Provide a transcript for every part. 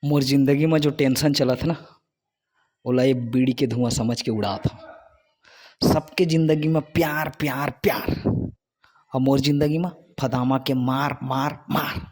मोर जिंदगी में जो टेंशन चलत ना ओला ये बीड़ी के धुआं समझ के उड़ा था। सबके जिंदगी में प्यार प्यार प्यार और मोर जिंदगी में फदामा के मार मार मार।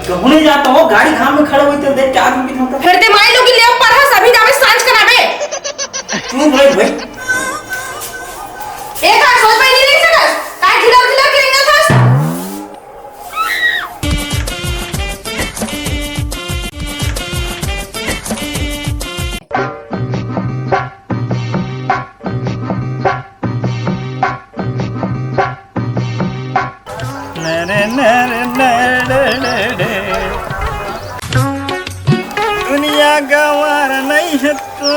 कहूँ नहीं जाता हो, गाड़ी घाम में खड़े हुई तो देख क्या आदमी कितना होता। फिर ते माई लोग ले ऊपर है सभी जावे सांझ करावे। क्यों भाई एक आ सोच में नहीं रह सकस काय खिलाव खिलाव के रिंगल थस। दुनिया गंवार नहीं है तो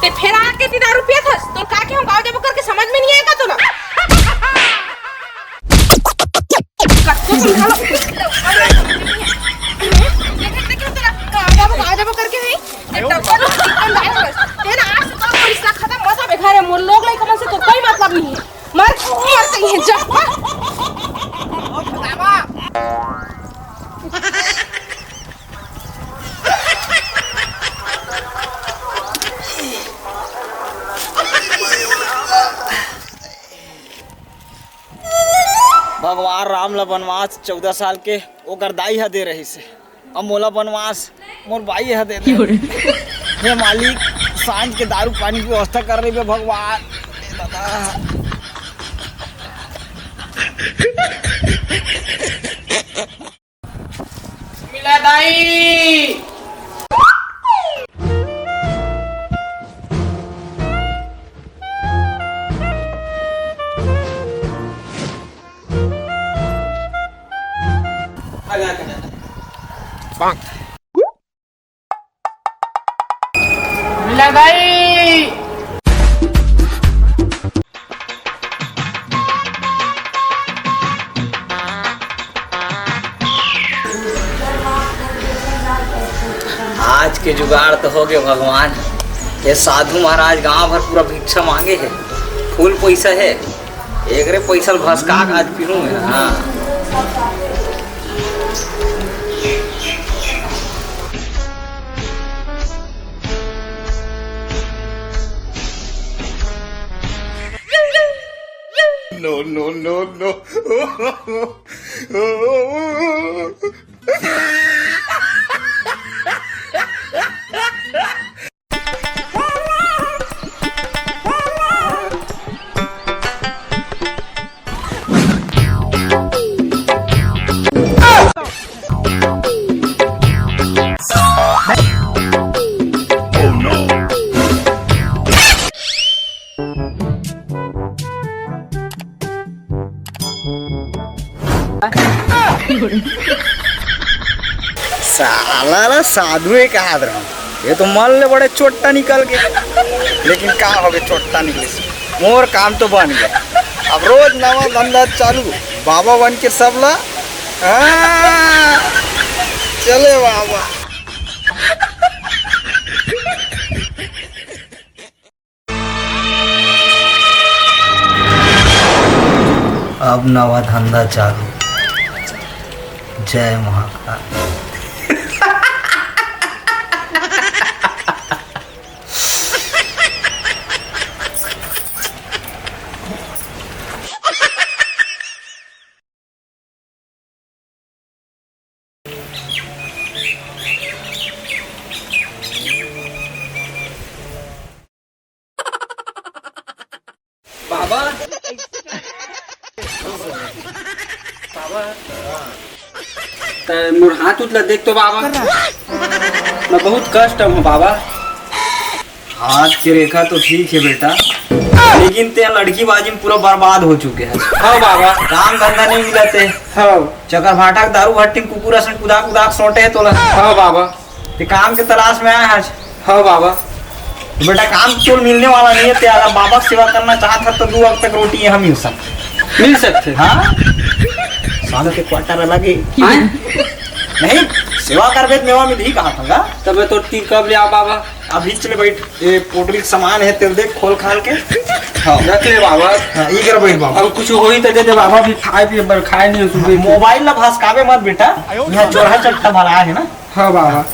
ते फिर आ के 3 रुपया थस तो का के हम गांव जब करके समझ में नहीं आएगा तोला। कत्तो तुम खा लो देखो तोला गांव जब करके है एक डब्बा लो चिकन डाल बस तेरा आज तो पुलिस ला खत्म मसा बेकार है मोर लोग लाई कमन से तो कोई मतलब नहीं है मर कहीं है जा बाबा भगवान राम ला बनवास 14 साल के वो गर्दाई है दे रही से अब मोला बनवास मोर भाई है दे हे मालिक सांझ के दारू पानी की व्यवस्था कर रही है भगवान दादा। मिला दाई लगाई आज के जुगाड़ तो हो गए भगवान। ये साधु महाराज गांव भर पूरा भिक्षा मांगे है, फुल पैसा है, एकरे पैसा भसका आज पीनू है। हाँ no no no no साला साधु एक हाथ रहा ये तो मान ले बड़े चोट्टा निकल गए, लेकिन का हो गए चोट्टा निकले से मोर काम तो बन गया। अब रोज नवा धंधा चालू बाबा बन के सब ला चले बाबा। अब नवा धंधा चालू, जय महाकाल। मोर हाथ उतला देख तो बाबा, मैं बहुत कष्ट हूँ बाबा। हाथ की रेखा तो ठीक है बेटा, लेकिन ते लड़कीबाजी में पूरा बर्बाद हो चुके हैं। हाँ बाबा, काम धंधा नहीं मिलते। हाँ, चक्कर भाटा दारू भट्टी में कुकुर असन कुदा कुदा सोटे है तोला। हाँ बाबा, ते काम के तलाश में आया आज। हाँ बाबा, तो बेटा काम तो मिलने वाला नहीं है। ते अगर बाबा की सेवा करना चाहता तो 2 वक्त तक रोटी यहाँ मिल सकते। हाँ, साल के क्वार्टर अलग है। नहीं, सेवा करबे तो मेवा मिली कहा था। तब तो तीर कब ले आ बाबा? अभी चले बैठ, ये पोटरी का सामान है तेल देख खोल खाल के। हाँ रख ले बाबा। हाँ, ये कर बैठ बाबा। अब कुछ होई तो दे दे बाबा, भी खाए भी बर खाए नहीं सुबह। मोबाइल ना भसकावे मत बेटा, यहाँ चोरा चट्टा भरा है ना। हाँ बाबा।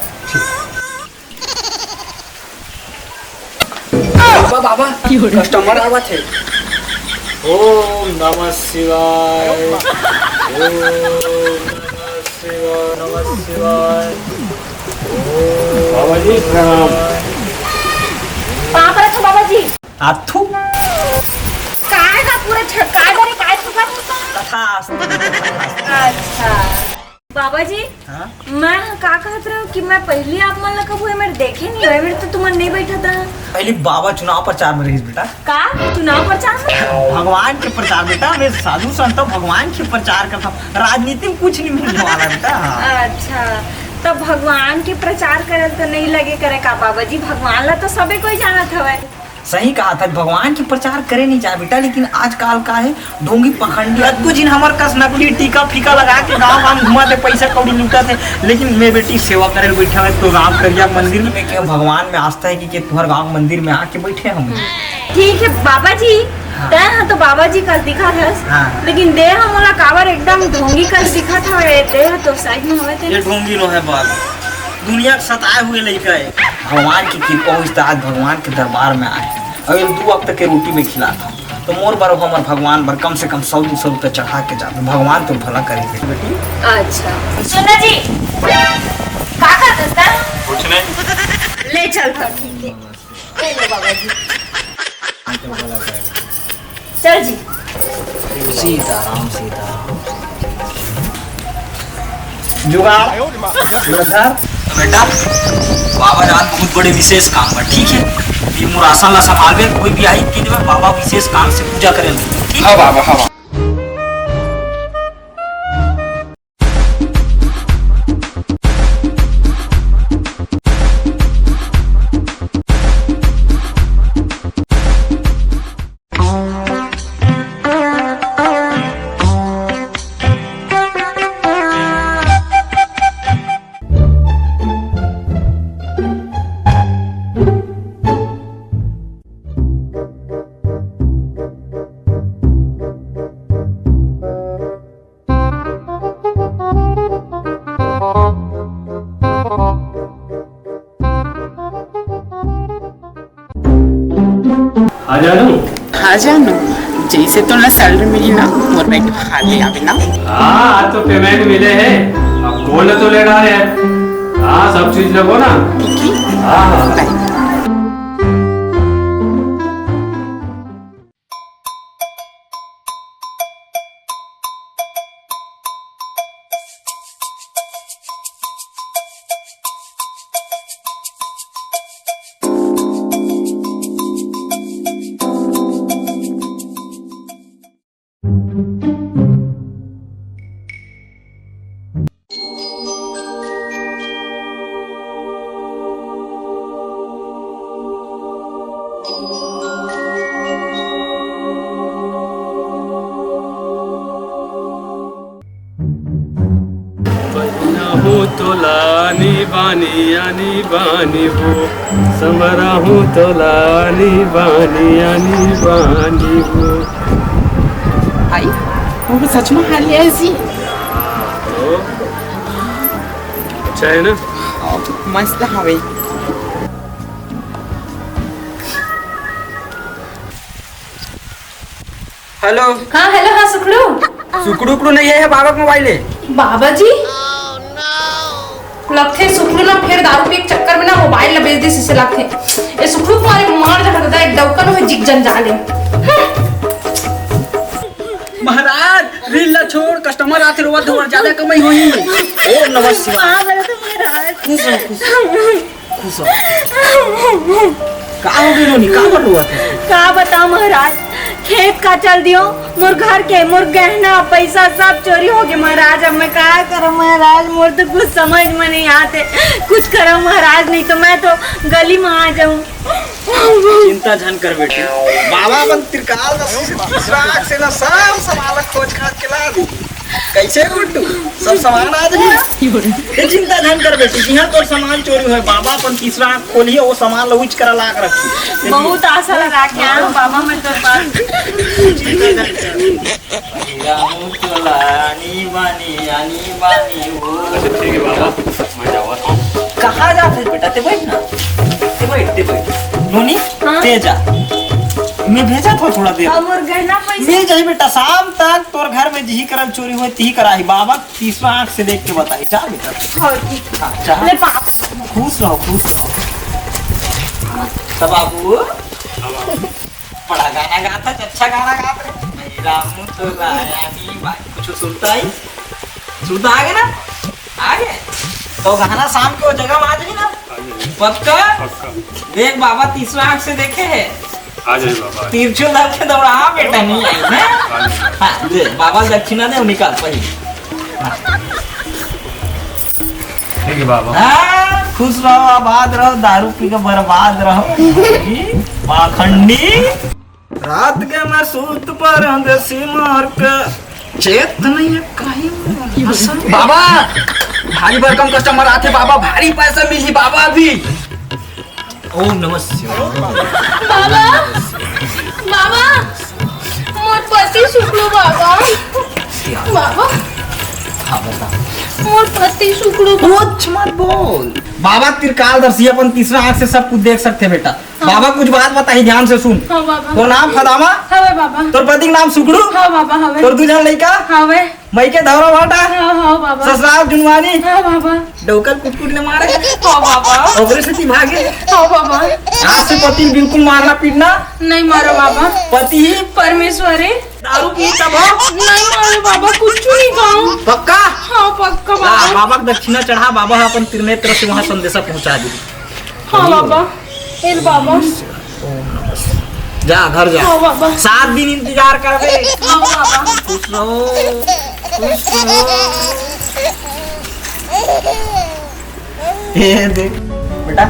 बाबा कस्टमर आवा थे। ओम नमः शिवाय, ओम नमः शिवाय। बाबा जी प्रणाम। कहाँ पर है बाबा जी? आथू काय का पूरा छटकाए बारे काय छुपा कथा। अच्छा बाबा जी, हाँ? मैं का कहत रहा हूँ कि मैं पहले आप मन कब हुए मेरे देखे नहीं हुए, मेरे तो तुम नहीं बैठा था। पहले बाबा चुनाव प्रचार में रही बेटा। का चुनाव प्रचार में? भगवान के प्रचार बेटा, मैं साधु संत भगवान के प्रचार करता हूँ, राजनीति में कुछ नहीं मिलने वाला बेटा। अच्छा, तो भगवान के प्रचार करे तो नहीं लगे करे का बाबा जी? भगवान ला तो सबे कोई जानत हवे। सही कहा था, भगवान की प्रचार करे नहीं चाहे बेटा, लेकिन आजकल का है ढोंगी पखंडी अद्भुत जिन हमार कस नकली टीका फीका लगा के गाँव गाँव घुमाते, पैसा कौड़ी लूटा थे। लेकिन मैं बेटी सेवा करे बैठा है तो राम करिया मंदिर में क्या भगवान में आस्था है कि तुम्हारे गाँव मंदिर में आके बैठे हम। ठीक है बाबा जी। हाँ। हाँ तो बाबा जी कल दिखा था। हाँ। लेकिन देह हमारा कावर एकदम ढोंगी कल दिखा था। देह तो साइड में हुए थे। ये ढोंगी नो है बात, दुनिया के सताए हुए लड़का है। भगवान की कृपा हुई तो आज भगवान के दरबार में आए। अगर 2 वक्त के रोटी में खिलाता तो मोर बार हमारे भगवान बार कम से कम 100-200 रुपये चढ़ा के जाते। भगवान तो भला करेंगे बेटी। अच्छा सुना जी, का करता कुछ नहीं, ले चल ठीक है। ले लो बाबा जी, चल जी। सीताराम सीताराम। जुगाड़ बेटा, बाबा जान बहुत बड़े विशेष काम बा, ठीक है। ये मुरासन ला संभालवे, कोई भी आई कि बाबा विशेष काम से पूजा करे। ठीक है बाबा। हाँ आ जानो, जैसे तो ना सैलरी मिली ना मोर बैंक खाली आवे ना। हाँ आज तो पेमेंट मिले है, अब गोल्ड तो ले रहे हैं। हाँ सब चीज लगो ना। ठीक है, हाँ बाय। हूँ तो लानी बानी आनी बानी हो, समरा हूँ तो लानी बानी आनी बानी हो। आई वो सच में हाल है ऐसी। तो अच्छा है ना? मस्त हवे। हेलो। हाँ हेलो, हाँ सुखड़ू। सुकड़ू नहीं है बाबा का मोबाइल है। बाबा जी लगते सुखड़ू ना फिर दारू के चक्कर में ना मोबाइल ना बेच दी से लगते। ये सुखड़ू तुम्हारे मार जगह था एक डौकन हो जिग जंजाले। महाराज रील ला छोड़, कस्टमर मर आते रोवा तो ज्यादा कमाई होई। ओम नमः शिवाय। खुश रहो खुश हो। का हो गई रोनी, का बट हुआ था? का बताओ महाराज, खेत का चल दियो, मोर घर के मोर गहना पैसा सब चोरी हो गए महाराज। अब मैं क्या करूं महाराज, मोर तो कुछ समझ में नहीं आते। कुछ करो महाराज, नहीं तो मैं तो गली में आ जाऊं। चिंता झन कर बेटी, बाबा अपन त्रिकाल राख से ना सब सामान खोज खाज के ला दी। कैसे गुड्डू सब सामान आ जाए। चिंता झन कर बेटी, यहाँ तोर सामान चोरी है, बाबा अपन तीसरा आँख खोलिए, वो सामान लहुच करा ला के रखी। बहुत आशा लगा के आया हूं बाबा मैं तो पास। अच्छा ठीक है बाबा, मैं जावा। कहाँ जाते बेटा? ते बैठ ना, ते बैठ। रोनी ते जा, मैं भेजा था थोड़ा देर। और मोर गहना पैसा मिल जाई बेटा, शाम तक तोर घर में जही करल चोरी हुई तही कराही। बाबा तीसरा आँख से देख के बताई। जा बेटा। हो ठीक। हाँ, जा। ले पाप खुश रहो खुश रहो। सब बाबू बड़ा गाना गाता, अच्छा गाना गाता। मेरा मुँह तो रानी बाई, कुछ सुनता ही सुनता आगे ना, आगे तो गाना शाम को जगह में आ जाएगी ना पक्का। देख बाबा तीसरा आँख से देखे है, आ जाइए बाबा। तिरछुल दल के दौड़ा बेटा नहीं आई ना। हाँ दे बाबा दक्षिणा दे, निकाल पहले। ठीक है बाबा। हाँ, खुश रहो आबाद रहो, दारू पी के बर्बाद रहो। पाखंडी रात के मैं सूत पर अंदेसी मार के चेत नहीं है कहीं। बाबा भारी भरकम कस्टमर आते बाबा, भारी पैसा मिली बाबा अभी। ओम नमः शिवाय। बाबा बाबा मोर पति शुक्लो बाबा। बाबा हाँ बता। मोर पति शुक्लो कुछ मत बोल। बाबा त्रिकालदर्शी अपन तीसरा आँख से सब कुछ देख सकते बेटा। बाबा कुछ बात बताई, ध्यान से सुन। हाँ बाबा। तो नाम फदामा, हवे बाबा। तोर पति का नाम सुगड़ू, हाँ बाबा हवे। तोर दूजन लड़का हवे। मई के धौरा भाटा, हाँ हाँ बाबा। ससुराल जुनवानी, हाँ बाबा। डोकर कुटकुट ले मारे। हाँ बाबा। ओकरे से भागे। हाँ बाबा। आज से पति बिल्कुल मारना पीटना नहीं मारो बाबा। पति ही परमेश्वरी दारू पी तब नहीं मारो बाबा, कुछ नहीं कहूँ। पक्का। हाँ पक्का ला, बाबा। बाबा को दक्षिणा चढ़ा, बाबा अपन त्रिनेत्र से वहाँ संदेशा पहुँचा दी। हाँ बाबा। फिर बाबा। जा घर जा। हाँ बाबा। 7 दिन इंतजार करबे। हाँ बाबा। खुश रहो खुश रहो। ये देख बेटा,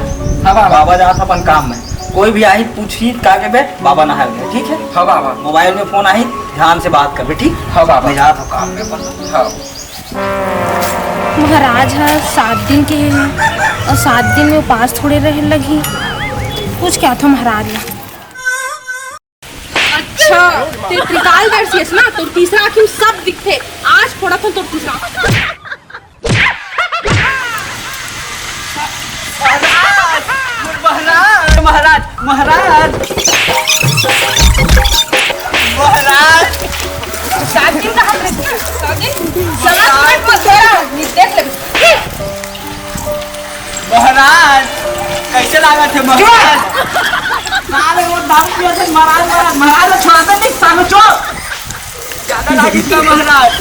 हाँ बाबा जा था अपन काम में, कोई भी आई पूछी का के बे बाबा नहा गए। ठीक है? हाँ बाबा। मोबाइल में फोन आई, ध्यान से बात कर बे। ठीक? हाँ बाबा। जा था काम में अपन। हाँ महाराज है 7 दिन के हैं और 7 दिन में उपास थोड़े रह लगी। कुछ क्या था महाराज ने? अच्छा ते त्रिकालदर्शी है ना, तो तीसरा आँख में सब दिखते। आज फोड़ा था तो तीसरा आँख। महाराज महाराज महाराज 7 दिन का हम रहते हैं। 7 दिन समझ मत तेरा देख ले। महाराज कैसे लगा थे महाराज? साले वो दारू पिया थे महाराज। महाराज छोड़ाते नहीं, सालो छोड़। ज्यादा लगी था महाराज।